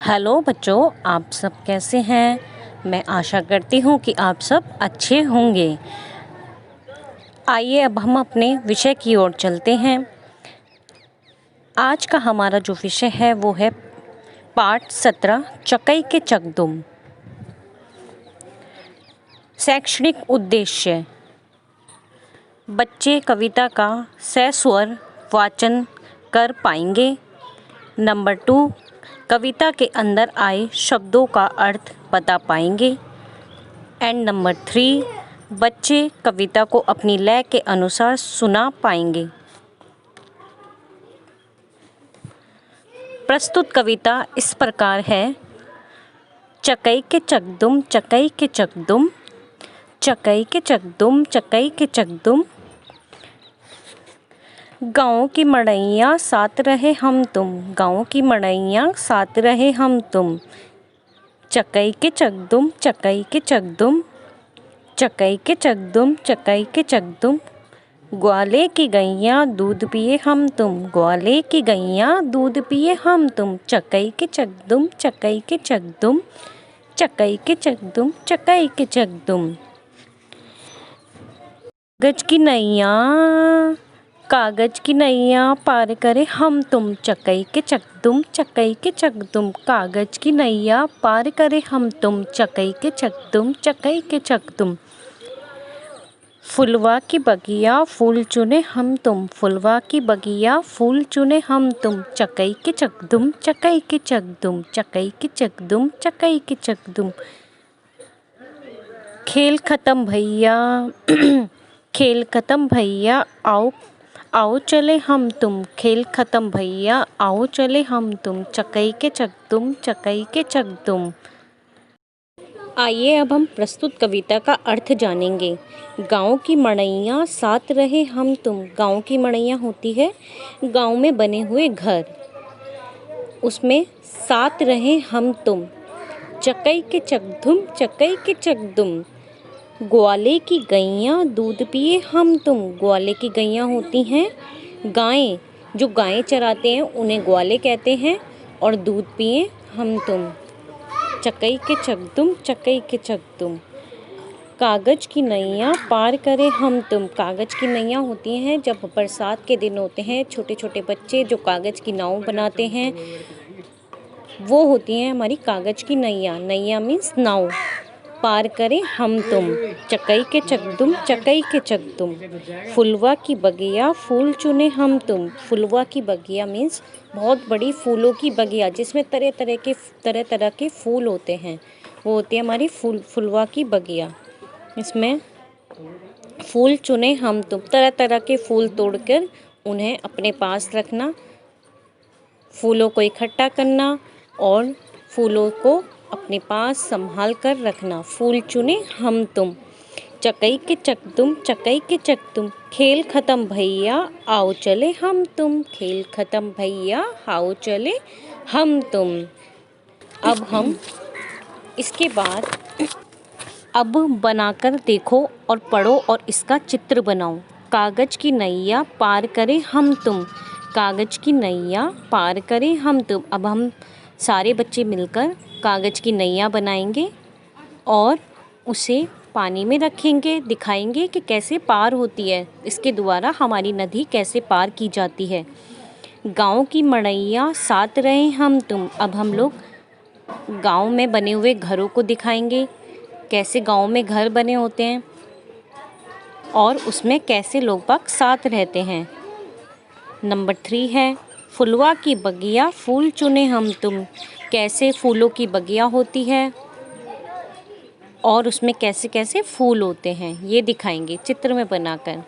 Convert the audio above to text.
Hello बच्चों, आप सब कैसे हैं। मैं आशा करती हूँ कि आप सब अच्छे होंगे। आइए अब हम अपने विषय की ओर चलते हैं। आज का हमारा जो विषय है वो है पाठ 17 चकई के चकदुम। शैक्षणिक उद्देश्य। बच्चे कविता का सस्वर वाचन कर पाएंगे। नंबर 2, कविता के अंदर आए शब्दों का अर्थ बता पाएंगे। एंड नंबर 3, बच्चे कविता को अपनी लय के अनुसार सुना पाएंगे। प्रस्तुत कविता इस प्रकार है। चकई के चकदुम, चकई के चकदुम, चकई के चकदुम, चकई के चकदुम, गाँव की मड़ैया साथ रहे हम तुम, गाँव की मड़ैया साथ रहे हम तुम, चकई के चकदुम, चकई के चकदुम, चकई के चकदुम, चकई के चकदुम, ग्वाले की गैया दूध पिए हम तुम, ग्वाले की गैया दूध पिए हम तुम, चकई के चकदुम, चकई के चकदुम, चकई के चकदुम, चकई के चकदुम, कागज की नैया, कागज की नैया पार करे हम तुम, चकई के चकदुम, चकई के चकदुम, कागज की नैया पार करे हम तुम, चकई के चकदुम, चकई के चकदुम, फुलवा की बगिया फूल चुने हम तुम, फुलवा की बगिया फूल चुने हम तुम, चकई के चकदुम, चकई के चकदुम, चकई के चकदुम, चकई के चकदुम, खेल खत्म भैया खेल खत्म भैया आओ आओ चले हम तुम, खेल खत्म भैया आओ चले हम तुम, चकई के चकदुम, चकई के चकदुम। आइए अब हम प्रस्तुत कविता का अर्थ जानेंगे। गाँव की मड़ैया साथ रहे हम तुम। गाँव की मड़ैया होती है गाँव में बने हुए घर, उसमें साथ रहे हम तुम, चकई के चकदुम, चकई के चकदुम, ग्वाले की गैया दूध पिए हम तुम। ग्वाले की गैया होती हैं गायें, जो गायें चराते हैं उन्हें ग्वाले कहते हैं, और दूध पिए हम तुम, चकई के चकदुम, चकई के चकदुम, कागज की नैया पार करे हम तुम। कागज की नैया होती हैं जब बरसात के दिन होते हैं, छोटे छोटे बच्चे जो कागज की नाव बनाते हैं वो होती हैं हमारी कागज की नैया। नैया मीन्स नाव। पार करे हम तुम, चकई के चकदुम, चकई के चकदुम, फुलवा की बगिया फूल चुने हम तुम। फुलवा की बगिया मीन्स बहुत बड़ी फूलों की बगिया जिसमें तरह तरह के फूल होते हैं, वो होती है हमारी फुलवा की बगिया। इसमें फूल चुने हम तुम, तरह तरह के फूल तोड़कर उन्हें अपने पास रखना, फूलों को इकट्ठा करना और फूलों को अपने पास संभाल कर रखना। फूल चुने हम तुम, चकई के चकदुम, चकई के चकदुम, खेल खत्म भैया आओ चले हम तुम, खेल खत्म भैया आओ चले हम तुम। अब हम इसके बाद अब बनाकर देखो और पढ़ो और इसका चित्र बनाओ। कागज की नैया पार करे हम तुम, कागज की नैया पार करे हम तुम। अब हम सारे बच्चे मिलकर कागज की नैया बनाएंगे और उसे पानी में रखेंगे, दिखाएंगे कि कैसे पार होती है, इसके द्वारा हमारी नदी कैसे पार की जाती है। गाँव की मड़ैया साथ रहे हम तुम। अब हम लोग गाँव में बने हुए घरों को दिखाएंगे, कैसे गाँव में घर बने होते हैं और उसमें कैसे लोग बाग साथ रहते हैं। नंबर 3 है फुलवा की बगिया फूल चुने हम तुम। कैसे फूलों की बगिया होती है और उसमें कैसे कैसे फूल होते हैं ये दिखाएंगे चित्र में बनाकर।